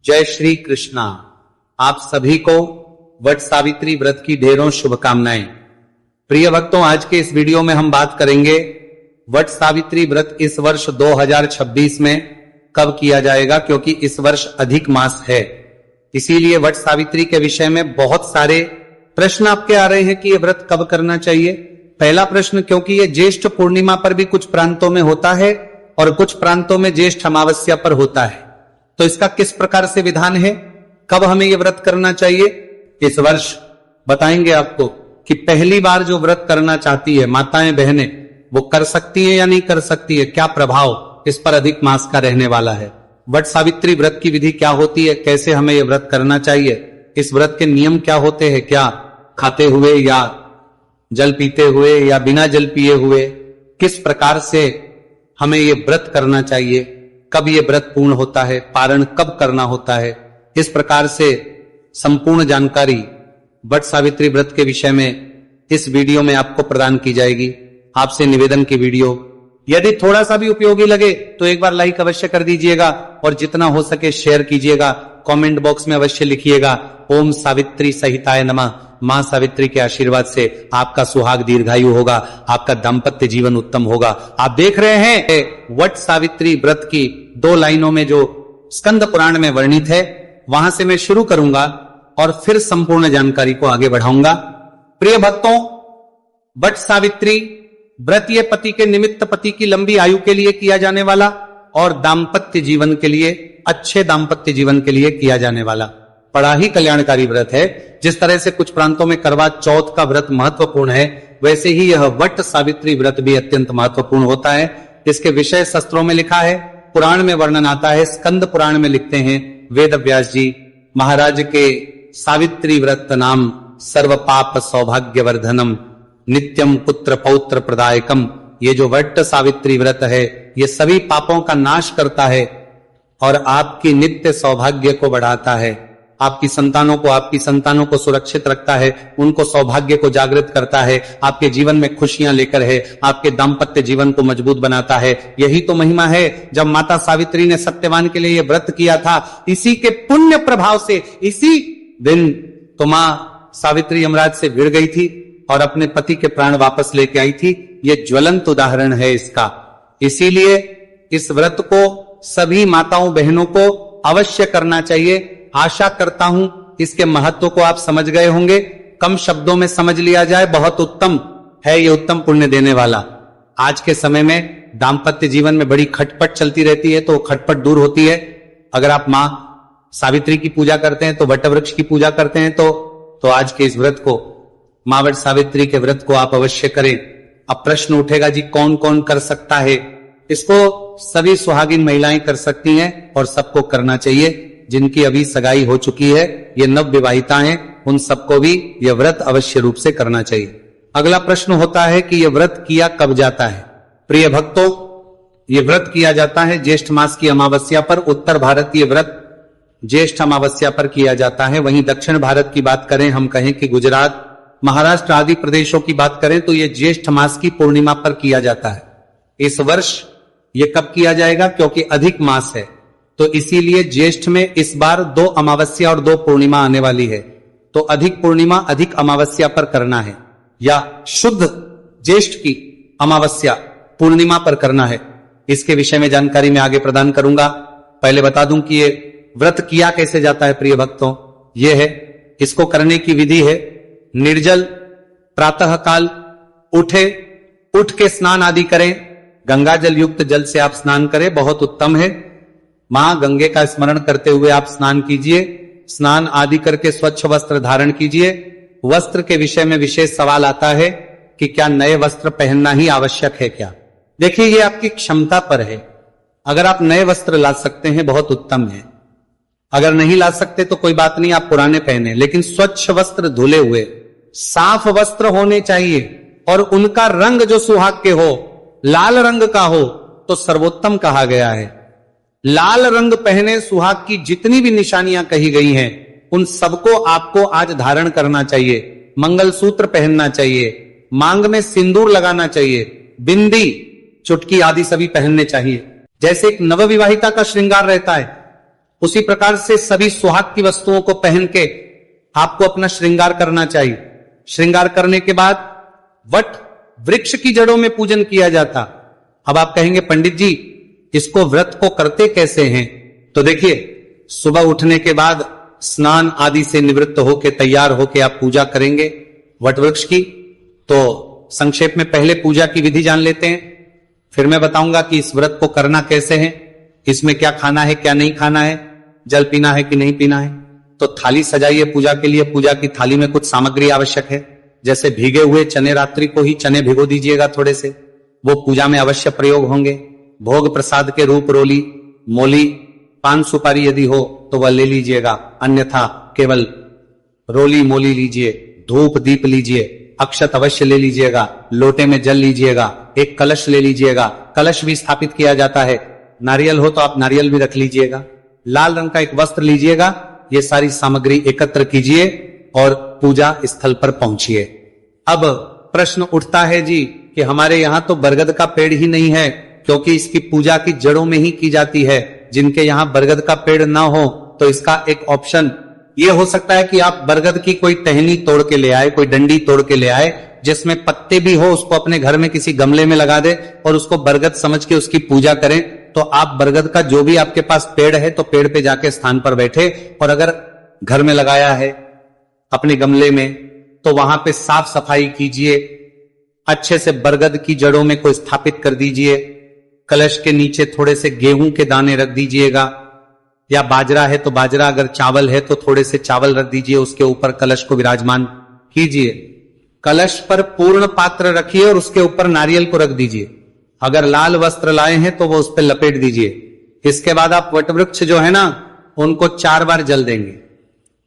जय श्री कृष्णा। आप सभी को वट सावित्री व्रत की ढेरों शुभकामनाएं। प्रिय भक्तों, आज के इस वीडियो में हम बात करेंगे वट सावित्री व्रत इस वर्ष 2026 में कब किया जाएगा, क्योंकि इस वर्ष अधिक मास है। इसीलिए वट सावित्री के विषय में बहुत सारे प्रश्न आपके आ रहे हैं कि यह व्रत कब करना चाहिए। पहला प्रश्न, क्योंकि यह ज्येष्ठ पूर्णिमा पर भी कुछ प्रांतों में होता है और कुछ प्रांतों में ज्येष्ठ अमावस्या पर होता है, तो इसका किस प्रकार से विधान है, कब हमें यह व्रत करना चाहिए, इस वर्ष बताएंगे आपको कि पहली बार जो व्रत करना चाहती है माताएं बहनें, वो कर सकती है या नहीं कर सकती है, क्या प्रभाव इस पर अधिक मास का रहने वाला है। वट सावित्री व्रत की विधि क्या होती है, कैसे हमें यह व्रत करना चाहिए, इस व्रत के नियम क्या होते हैं, क्या खाते हुए या जल पीते हुए या बिना जल पिए हुए, किस प्रकार से हमें यह व्रत करना चाहिए, कब यह व्रत पूर्ण होता है, पारण कब करना होता है, इस प्रकार से संपूर्ण जानकारी वट सावित्री व्रत के विषय में इस वीडियो में आपको प्रदान की जाएगी। आपसे निवेदन की वीडियो यदि थोड़ा सा भी उपयोगी लगे तो एक बार लाइक अवश्य कर दीजिएगा और जितना हो सके शेयर कीजिएगा। कमेंट बॉक्स में अवश्य लिखिएगा ओम सावित्री सहिताय नमः। मां सावित्री के आशीर्वाद से आपका सुहाग दीर्घायु होगा, आपका दाम्पत्य जीवन उत्तम होगा। आप देख रहे हैं वट सावित्री व्रत की 2 लाइनों में जो स्कंद पुराण में वर्णित है, वहां से मैं शुरू करूंगा और फिर संपूर्ण जानकारी को आगे बढ़ाऊंगा। प्रिय भक्तों, वट सावित्री व्रत ये पति के निमित्त, पति की लंबी आयु के लिए किया जाने वाला और दाम्पत्य जीवन के लिए, अच्छे दाम्पत्य जीवन के लिए किया जाने वाला बड़ा ही कल्याणकारी व्रत है। जिस तरह से कुछ प्रांतों में करवा चौथ का व्रत महत्वपूर्ण है, वैसे ही यह वट सावित्री व्रत भी अत्यंत महत्वपूर्ण होता है। इसके विषय शास्त्रों में लिखा है, पुराण में वर्णन आता है। स्कंद पुराण में लिखते हैं वेद व्यास जी महाराज के, सावित्री व्रत नाम सर्व पाप सौभाग्यवर्धनम नित्यम पुत्र पौत्र प्रदायकम। ये जो वट सावित्री व्रत है, ये सभी पापों का नाश करता है और आपकी नित्य सौभाग्य को बढ़ाता है। आपकी संतानों को सुरक्षित रखता है, उनको सौभाग्य को जागृत करता है, आपके जीवन में खुशियां लेकर है, आपके दाम्पत्य जीवन को मजबूत बनाता है। यही तो महिमा है। जब माता सावित्री ने सत्यवान के लिए यह व्रत किया था, इसी के पुण्य प्रभाव से इसी दिन तो मां सावित्री यमराज से भिड़ गई थी और अपने पति के प्राण वापस लेके आई थी। यह ज्वलंत उदाहरण है इसका। इसीलिए इस व्रत को सभी माताओं बहनों को अवश्य करना चाहिए। आशा करता हूं इसके महत्व को आप समझ गए होंगे। कम शब्दों में समझ लिया जाए, बहुत उत्तम है ये, उत्तम पुण्य देने वाला। आज के समय में दाम्पत्य जीवन में बड़ी खटपट चलती रहती है, तो खटपट दूर होती है। अगर आप मां सावित्री की पूजा करते हैं, तो वट वृक्ष की पूजा करते हैं, तो आज के इस व्रत को, मां वट सावित्री के व्रत को आप अवश्य करें। अब प्रश्न उठेगा, जी कौन कौन कर सकता है? इसको सभी सुहागिन महिलाएं कर सकती हैं और सबको करना चाहिए। जिनकी अभी सगाई हो चुकी है, ये नव विवाहिता हैं, उन सबको भी यह व्रत अवश्य रूप से करना चाहिए। अगला प्रश्न होता है कि यह व्रत किया कब जाता है। प्रिय भक्तों, यह व्रत किया जाता है ज्येष्ठ मास की अमावस्या पर। उत्तर भारत ये व्रत ज्येष्ठ अमावस्या पर किया जाता है। वहीं दक्षिण भारत की बात करें, हम कहें कि गुजरात, महाराष्ट्र आदि प्रदेशों की बात करें, तो यह ज्येष्ठ मास की पूर्णिमा पर किया जाता है। इस वर्ष यह कब किया जाएगा, क्योंकि अधिक मास है, तो इसीलिए ज्येष्ठ में इस बार 2 अमावस्या और 2 पूर्णिमा आने वाली है। तो अधिक पूर्णिमा अधिक अमावस्या पर करना है या शुद्ध ज्येष्ठ की अमावस्या पूर्णिमा पर करना है, इसके विषय में जानकारी मैं आगे प्रदान करूंगा। पहले बता दूं कि ये व्रत किया कैसे जाता है। प्रिय भक्तों, ये है, इसको करने की विधि है, निर्जल प्रातः काल उठ के स्नान आदि करें। गंगा जल युक्त जल से आप स्नान करें, बहुत उत्तम है। मां गंगे का स्मरण करते हुए आप स्नान कीजिए। स्नान आदि करके स्वच्छ वस्त्र धारण कीजिए। वस्त्र के विषय में विशेष सवाल आता है कि क्या नए वस्त्र पहनना ही आवश्यक है क्या? देखिए, ये आपकी क्षमता पर है। अगर आप नए वस्त्र ला सकते हैं, बहुत उत्तम है। अगर नहीं ला सकते तो कोई बात नहीं, आप पुराने पहने, लेकिन स्वच्छ वस्त्र, धुले हुए साफ वस्त्र होने चाहिए और उनका रंग जो सुहाग के हो, लाल रंग का हो तो सर्वोत्तम कहा गया है। लाल रंग पहने, सुहाग की जितनी भी निशानियां कही गई हैं, उन सबको आपको आज धारण करना चाहिए। मंगलसूत्र पहनना चाहिए, मांग में सिंदूर लगाना चाहिए, बिंदी, चुटकी आदि सभी पहनने चाहिए। जैसे एक नवविवाहिता का श्रृंगार रहता है, उसी प्रकार से सभी सुहाग की वस्तुओं को पहन के आपको अपना श्रृंगार करना चाहिए। श्रृंगार करने के बाद वट वृक्ष की जड़ों में पूजन किया जाता। अब आप कहेंगे पंडित जी इसको व्रत को करते कैसे हैं? तो देखिए, सुबह उठने के बाद स्नान आदि से निवृत्त होके तैयार होके आप पूजा करेंगे वट वृक्ष की। तो संक्षेप में पहले पूजा की विधि जान लेते हैं, फिर मैं बताऊंगा कि इस व्रत को करना कैसे है, इसमें क्या खाना है क्या नहीं खाना है, जल पीना है कि नहीं पीना है। तो थाली सजाइए पूजा के लिए। पूजा की थाली में कुछ सामग्री आवश्यक है, जैसे भीगे हुए चने, रात्रि को ही चने भिगो दीजिएगा थोड़े से, वो पूजा में अवश्य प्रयोग होंगे। भोग प्रसाद के रूप रोली, मोली, पान सुपारी यदि हो तो वह ले लीजिएगा, अन्यथा केवल रोली मोली लीजिए। धूप दीप लीजिए, अक्षत अवश्य ले लीजिएगा, लोटे में जल लीजिएगा, एक कलश ले लीजिएगा, कलश भी स्थापित किया जाता है। नारियल हो तो आप नारियल भी रख लीजिएगा। लाल रंग का एक वस्त्र लीजिएगा। ये सारी सामग्री एकत्र कीजिए और पूजा स्थल पर पहुंचिए। अब प्रश्न उठता है जी कि हमारे यहां तो बरगद का पेड़ ही नहीं है, क्योंकि इसकी पूजा की जड़ों में ही की जाती है। जिनके यहां बरगद का पेड़ ना हो तो इसका एक ऑप्शन ये हो सकता है कि आप बरगद की कोई टहनी तोड़ के ले आए, कोई डंडी तोड़ के ले आए जिसमें पत्ते भी हो, उसको अपने घर में किसी गमले में लगा दे और उसको बरगद समझ के उसकी पूजा करें। तो आप बरगद का जो भी आपके पास पेड़ है तो पेड़ पे जाके स्थान पर बैठे, और अगर घर में लगाया है अपने गमले में तो वहां पे साफ सफाई कीजिए, अच्छे से बरगद की जड़ों में को स्थापित कर दीजिए। कलश के नीचे थोड़े से गेहूं के दाने रख दीजिएगा, या बाजरा है तो बाजरा, अगर चावल है तो थोड़े से चावल रख दीजिए, उसके ऊपर कलश को विराजमान कीजिए। कलश पर पूर्ण पात्र रखिए और उसके ऊपर नारियल को रख दीजिए। अगर लाल वस्त्र लाए हैं तो वो उस पर लपेट दीजिए। इसके बाद आप वटवृक्ष जो है ना उनको 4 बार जल देंगे।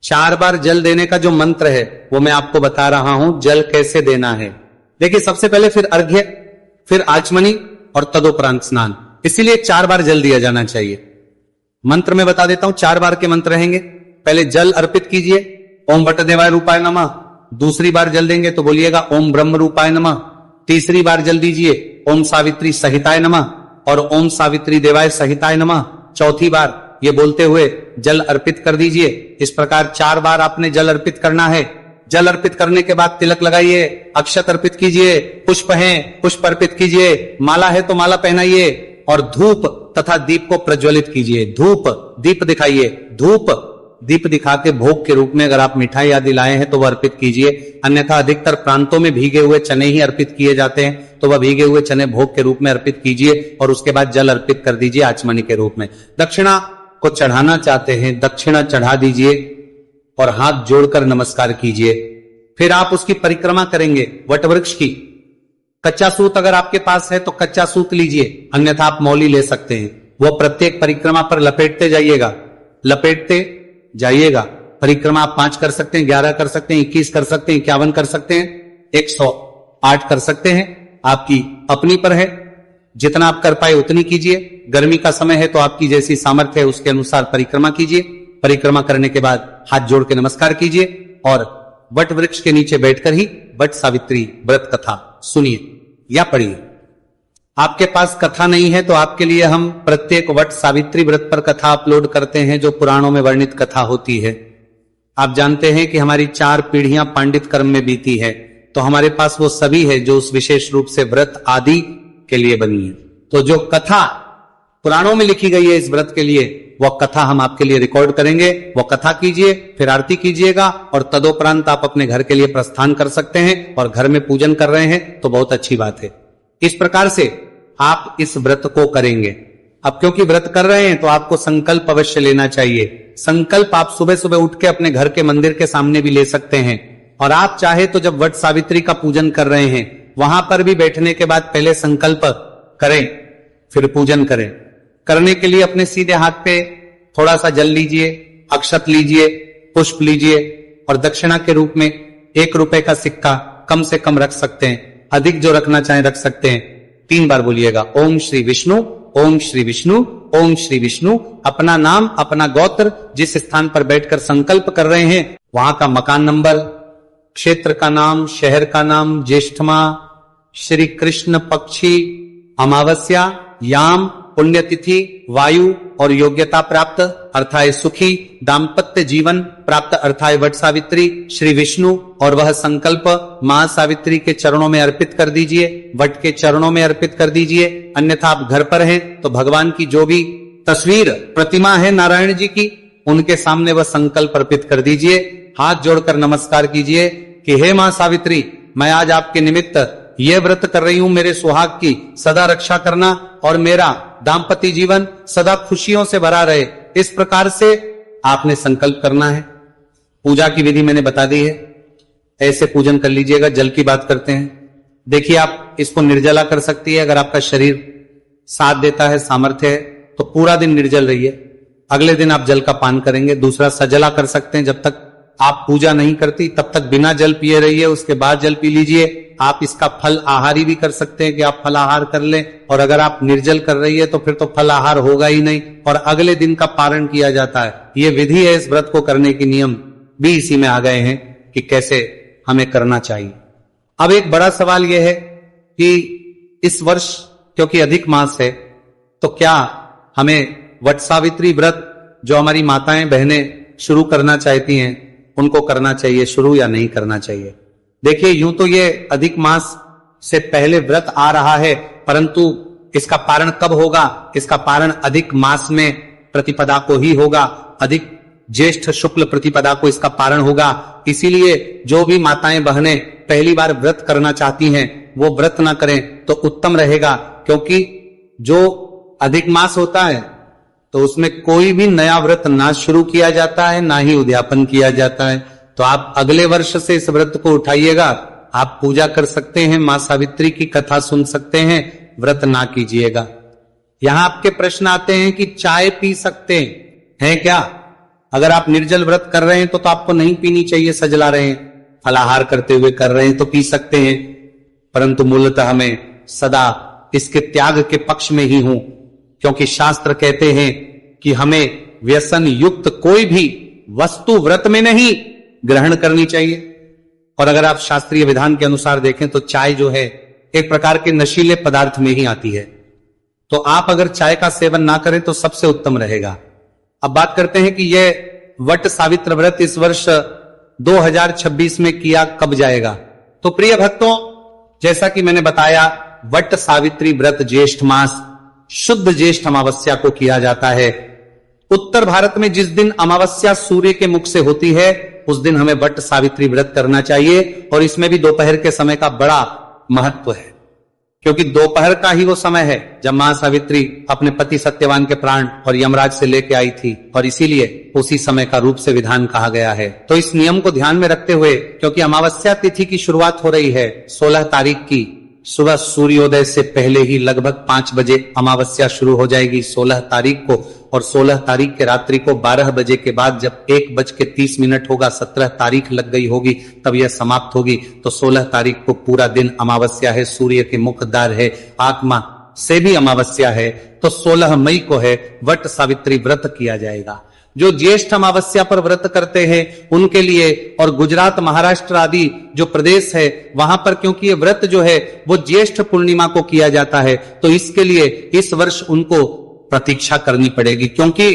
4 बार जल देने का जो मंत्र है वो मैं आपको बता रहा हूं, जल कैसे देना है। देखिए, सबसे पहले फिर अर्घ्य, फिर आचमनी और तदोपरांत स्नान, इसीलिए 4 बार जल दिया जाना चाहिए। मंत्र में बता देता हूं, 4 बार के मंत्र रहेंगे। पहले जल अर्पित कीजिए, ओम वटदेवाय रूपाय नमः। दूसरी बार जल देंगे तो बोलिएगा ओम ब्रह्म रूपाय नमः। तीसरी बार जल दीजिए ओम सावित्री सहिताय नमः और ओम सावित्री देवाय सहिताय नमः। चौथी बार ये बोलते हुए जल अर्पित कर दीजिए। इस प्रकार 4 बार आपने जल अर्पित करना है। जल अर्पित करने के बाद तिलक लगाइए, अक्षत अर्पित कीजिए, पुष्प हैं पुष्प अर्पित कीजिए, माला है तो माला पहनाइए और धूप तथा दीप को प्रज्वलित कीजिए। धूप दीप दिखाइए, धूप दीप दिखा के भोग के रूप में अगर आप मिठाई आदि लाए हैं तो वह अर्पित कीजिए, अन्यथा अधिकतर प्रांतों में भीगे हुए चने ही अर्पित किए जाते हैं, तो वह भीगे हुए चने भोग के रूप में अर्पित कीजिए और उसके बाद जल अर्पित कर दीजिए आचमनी के रूप में। दक्षिणा को चढ़ाना चाहते हैं, दक्षिणा चढ़ा दीजिए और हाथ जोड़कर नमस्कार कीजिए। फिर आप उसकी परिक्रमा करेंगे वटवृक्ष की। कच्चा सूत अगर आपके पास है तो कच्चा सूत लीजिए, अन्यथा आप मौली ले सकते हैं। वो प्रत्येक परिक्रमा पर लपेटते जाइएगा, लपेटते जाइएगा। परिक्रमा आप 5 कर सकते हैं, 11 कर सकते हैं, 21 कर सकते हैं, 51 कर सकते हैं, 108 कर सकते हैं, आपकी अपनी पर है। जितना आप कर पाए उतनी कीजिए। गर्मी का समय है तो आपकी जैसी सामर्थ्य है उसके अनुसार परिक्रमा कीजिए। परिक्रमा करने के बाद हाथ जोड़ के नमस्कार कीजिए और वट वृक्ष के नीचे बैठकर ही वट सावित्री व्रत कथा सुनिए या पढ़िए। आपके पास कथा नहीं है तो आपके लिए हम प्रत्येक वट सावित्री व्रत पर कथा अपलोड करते हैं, जो पुराणों में वर्णित कथा होती है। आप जानते हैं कि हमारी 4 पीढ़ियां पांडित कर्म में बीती है, तो हमारे पास वो सभी है जो उस विशेष रूप से व्रत आदि के लिए बनी है। तो जो कथा पुराणों में लिखी गई है इस व्रत के लिए, वह कथा हम आपके लिए रिकॉर्ड करेंगे। वो कथा कीजिए, फिर आरती कीजिएगा और तदोपरांत आप अपने घर के लिए प्रस्थान कर सकते हैं। और घर में पूजन कर रहे हैं तो बहुत अच्छी बात है। इस प्रकार से आप इस व्रत को करेंगे। अब क्योंकि व्रत कर रहे हैं तो आपको संकल्प अवश्य लेना चाहिए। संकल्प आप सुबह सुबह उठ के अपने घर के मंदिर के सामने भी ले सकते हैं, और आप चाहे तो जब वट सावित्री का पूजन कर रहे हैं वहां पर भी बैठने के बाद पहले संकल्प करें, फिर पूजन करें। करने के लिए अपने सीधे हाथ पे थोड़ा सा जल लीजिए, अक्षत लीजिए, पुष्प लीजिए और दक्षिणा के रूप में 1 रुपए का सिक्का कम से कम रख सकते हैं, अधिक जो रखना चाहें रख सकते हैं। 3 बार बोलिएगा ओम श्री विष्णु, ओम श्री विष्णु, ओम श्री विष्णु। अपना नाम, अपना गोत्र, जिस स्थान पर बैठकर संकल्प कर रहे हैं वहां का मकान नंबर, क्षेत्र का नाम, शहर का नाम, ज्येष्ठ माह, श्री कृष्ण पक्षी, अमावस्या, याम पुण्यतिथि, वायु और योग्यता प्राप्त अर्थात सुखी दाम्पत्य जीवन प्राप्त अर्थात वट सावित्री श्री विष्णु और वह संकल्प महासावित्री के चरणों में अर्पित कर दीजिए, वट के चरणों में अर्पित कर दीजिए। अन्यथा आप घर पर हैं तो भगवान की जो भी तस्वीर प्रतिमा है नारायण जी की, उनके सामने वह संकल्प अर्पित कर दीजिए। हाथ जोड़कर नमस्कार कीजिए कि हे मां सावित्री, मैं आज आपके निमित्त ये व्रत कर रही हूं, मेरे सुहाग की सदा रक्षा करना और मेरा दाम्पत्य जीवन सदा खुशियों से भरा रहे, इस प्रकार से आपने संकल्प करना है। पूजा की विधि मैंने बता दी है, ऐसे पूजन कर लीजिएगा। जल की बात करते हैं, देखिए आप इसको निर्जला कर सकती है, अगर आपका शरीर साथ देता है, सामर्थ्य है तो पूरा दिन निर्जल रहिए। अगले दिन आप जल का पान करेंगे। दूसरा, सजला कर सकते हैं, जब तक आप पूजा नहीं करती तब तक बिना जल पिए रहिए, उसके बाद जल पी लीजिए। आप इसका फल आहारी भी कर सकते हैं कि आप फल आहार कर लें, और अगर आप निर्जल कर रही है तो फिर तो फल आहार होगा ही नहीं और अगले दिन का पारण किया जाता है। ये विधि है, इस व्रत को करने की नियम भी इसी में आ गए हैं कि कैसे हमें करना चाहिए। अब एक बड़ा सवाल यह है कि इस वर्ष क्योंकि अधिक मास है तो क्या हमें वट सावित्री व्रत जो हमारी माताएं बहनें शुरू करना चाहती हैं उनको करना चाहिए शुरू या नहीं करना चाहिए। देखिए, यूं तो ये अधिक मास से पहले व्रत आ रहा है, परंतु इसका पारण कब होगा? इसका पारण अधिक मास में प्रतिपदा को ही होगा, अधिक ज्येष्ठ शुक्ल प्रतिपदा को इसका पारण होगा। इसीलिए जो भी माताएं बहनें पहली बार व्रत करना चाहती हैं वो व्रत ना करें तो उत्तम रहेगा, क्योंकि जो अधिक मास होता है तो उसमें कोई भी नया व्रत ना शुरू किया जाता है, ना ही उद्यापन किया जाता है। तो आप अगले वर्ष से इस व्रत को उठाइएगा। आप पूजा कर सकते हैं, मां सावित्री की कथा सुन सकते हैं, व्रत ना कीजिएगा। यहां आपके प्रश्न आते हैं कि चाय पी सकते हैं क्या? अगर आप निर्जल व्रत कर रहे हैं तो आपको नहीं पीनी चाहिए, सजला रहे हैं, फलाहार करते हुए कर रहे हैं तो पी सकते हैं, परंतु मूलतः हमें सदा इसके त्याग के पक्ष में ही हूं, क्योंकि शास्त्र कहते हैं कि हमें व्यसन युक्त कोई भी वस्तु व्रत में नहीं ग्रहण करनी चाहिए। और अगर आप शास्त्रीय विधान के अनुसार देखें तो चाय जो है एक प्रकार के नशीले पदार्थ में ही आती है, तो आप अगर चाय का सेवन ना करें तो सबसे उत्तम रहेगा। अब बात करते हैं कि यह वट सावित्र व्रत इस वर्ष 2026 में किया कब जाएगा। तो प्रिय भक्तों, जैसा कि मैंने बताया, वट सावित्री व्रत ज्येष्ठ मास शुद्ध ज्येष्ठ अमावस्या को किया जाता है। उत्तर भारत में जिस दिन अमावस्या सूर्य के मुख से होती है उस दिन हमें वट सावित्री व्रत करना चाहिए, और इसमें भी दोपहर के समय का बड़ा महत्व है, क्योंकि दोपहर का ही वो समय है जब मां सावित्री अपने पति सत्यवान के प्राण और यमराज से लेके आई थी, और इसीलिए उसी समय का रूप से विधान कहा गया है। तो इस नियम को ध्यान में रखते हुए, क्योंकि अमावस्या तिथि की शुरुआत हो रही है 16 तारीख की सुबह, सूर्योदय से पहले ही लगभग 5 बजे अमावस्या शुरू हो जाएगी 16 तारीख को, और 16 तारीख के रात्रि को 12 बजे के बाद जब 1:30 होगा, 17 तारीख लग गई होगी, तब यह समाप्त होगी। तो 16 तारीख को पूरा दिन अमावस्या है, सूर्य के मुखद्वार है, आत्मा से भी अमावस्या है, तो 16 मई को है वट सावित्री व्रत किया जाएगा। जो ज्येष्ठ अमावस्या पर व्रत करते हैं उनके लिए, और गुजरात महाराष्ट्र आदि जो प्रदेश है वहां पर क्योंकि ये व्रत जो है वो ज्येष्ठ पूर्णिमा को किया जाता है, तो इसके लिए इस वर्ष उनको प्रतीक्षा करनी पड़ेगी, क्योंकि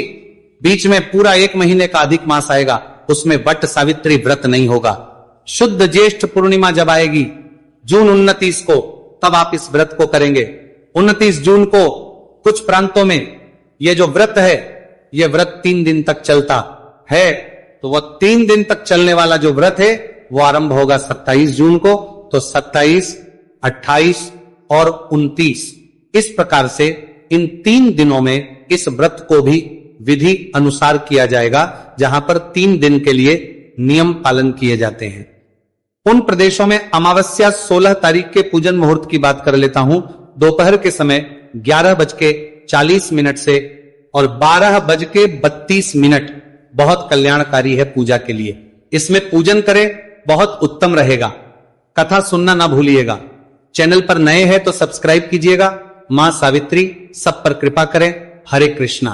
बीच में पूरा 1 महीने का अधिक मास आएगा, उसमें वट सावित्री व्रत नहीं होगा। शुद्ध ज्येष्ठ पूर्णिमा जब आएगी जून 29 को, तब आप इस व्रत को करेंगे। 29 जून को कुछ प्रांतों में ये जो व्रत है यह व्रत 3 दिन तक चलता है, तो वह 3 दिन तक चलने वाला जो व्रत है वो आरंभ होगा 27 जून को। तो 27, 28 और 29 इस प्रकार से इन 3 दिनों में इस व्रत को भी विधि अनुसार किया जाएगा, जहां पर 3 दिन के लिए नियम पालन किए जाते हैं। उन प्रदेशों में अमावस्या 16 तारीख के पूजन मुहूर्त की बात कर लेता हूं। दोपहर के समय 11:40 से और 12:32 बहुत कल्याणकारी है पूजा के लिए। इसमें पूजन करें, बहुत उत्तम रहेगा। कथा सुनना ना भूलिएगा। चैनल पर नए हैं तो सब्सक्राइब कीजिएगा। मां सावित्री सब पर कृपा करें। हरे कृष्णा।